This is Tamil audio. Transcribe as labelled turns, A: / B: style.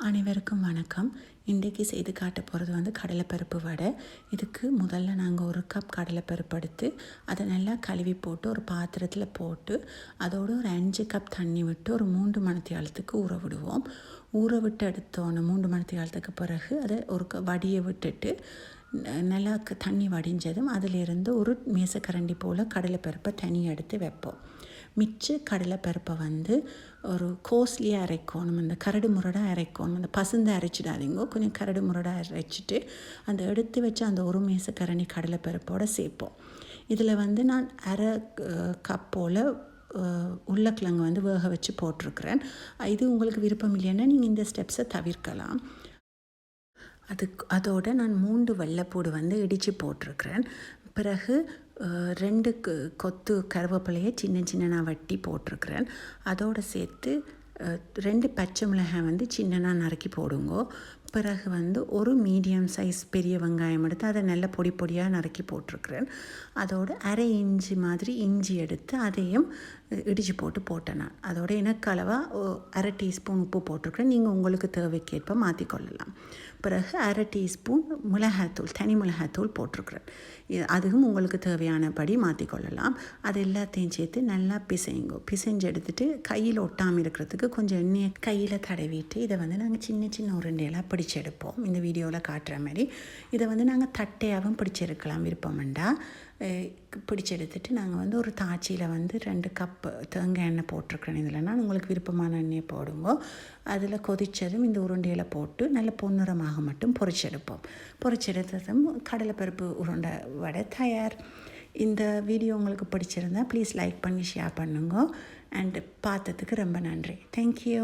A: அனைவருக்கும் வணக்கம். இன்றைக்கி செய்து காட்ட போகிறது வந்து கடலைப்பருப்பு வடை. இதுக்கு முதல்ல நாங்கள் 1 கப் கடலைப்பருப்பு எடுத்து அதை நல்லா கழுவி போட்டு ஒரு பாத்திரத்தில் போட்டு அதோடு ஒரு 5 கப் தண்ணி விட்டு ஒரு 3 மணித்தியாலத்துக்கு ஊற விடுவோம். ஊற விட்டு எடுத்தோன்னு 3 மணித்தியாலத்துக்கு பிறகு அதை ஒரு வடியை விட்டுட்டு நல்லா தண்ணி வடிஞ்சதும் அதிலிருந்து ஒரு மேசக்கரண்டி போல் கடலைப்பருப்பை தனி எடுத்து வைப்போம். மிச்ச கடலைப்பருப்பை வந்து ஒரு கோஸ்லியாக அரைக்கணும், அந்த கரடு முரடாக அரைக்கணும். அந்த பசுந்தை அரைச்சிடாதீங்க, கொஞ்சம் கரடு முரடாக அரைச்சிட்டு அந்த எடுத்து வச்சு அந்த ஒரு மேசக்கரண்டி கடலைப்பருப்போடு சேர்ப்போம். இதில் வந்து நான் அரை கப்போல் உருளைக்கிழங்கு வந்து வேக வச்சு போட்டிருக்கிறேன். இது உங்களுக்கு விருப்பம் இல்லைன்னா நீங்கள் இந்த ஸ்டெப்ஸை தவிர்க்கலாம். அதோடு நான் 3 வெள்ளைப்பூடு வந்து இடித்து போட்டிருக்கிறேன். பிறகு 2 கொத்து கருவேப்பிலையை சின்ன சின்னனாக வெட்டி போட்டிருக்கிறேன். அதோடு சேர்த்து 2 பச்சை மிளகாய் வந்து சின்னனாக நறுக்கி போடுங்க. பிறகு வந்து ஒரு மீடியம் சைஸ் பெரிய வெங்காயம் எடுத்து அதை நல்ல பொடி பொடியாக நறுக்கி போட்டிருக்கிறேன். அதோடு அரை இஞ்சி மாதிரி இஞ்சி எடுத்து அதையும் இடித்து போட்டேன் நான். அதோட எனக்கு அளவாக அரை டீஸ்பூன் உப்பு போட்டிருக்கிறேன். நீங்கள் உங்களுக்கு தேவைக்கேற்ப மாற்றிக்கொள்ளலாம். பிறகு அரை டீஸ்பூன் மிளகாய்த்தூள், தனி மிளகாய்த்தூள் போட்டிருக்கிறேன். அதுவும் உங்களுக்கு தேவையானபடி மாற்றிக்கொள்ளலாம். அது எல்லாத்தையும் சேர்த்து நல்லா பிசைஞ்சு எடுத்துகிட்டு கையில் ஒட்டாமல் இருக்கிறதுக்கு கொஞ்சம் எண்ணெயை கையில் தடவிட்டு இதை வந்து நாங்கள் சின்ன சின்ன உருண்டையெல்லாம் பிடிச்செடுப்போம். இந்த வீடியோவில் காட்டுற மாதிரி இதை வந்து நாங்கள் தட்டையாகவும் பிடிச்செடுக்கலாம் விருப்பம்ண்டா. பிடிச்செடுத்துட்டு நாங்கள் வந்து ஒரு தாச்சியில் வந்து 2 கப் தேங்காய் எண்ணெய் போட்டிருக்கிறேன். இதில் நான் உங்களுக்கு விருப்பமான எண்ணெயை போடுங்க. அதில் கொதித்ததும் இந்த உருண்டையில் போட்டு நல்ல பொன்னிறமாக மட்டும் பொரிச்செடுத்ததும் கடலைப்பருப்பு உருண்டை வடை தயார். இந்த வீடியோ உங்களுக்கு பிடிச்சிருந்தா ப்ளீஸ் லைக் பண்ணி ஷேர் பண்ணுங்க. அண்ட் பார்த்ததுக்கு ரொம்ப நன்றி. தேங்க்யூ.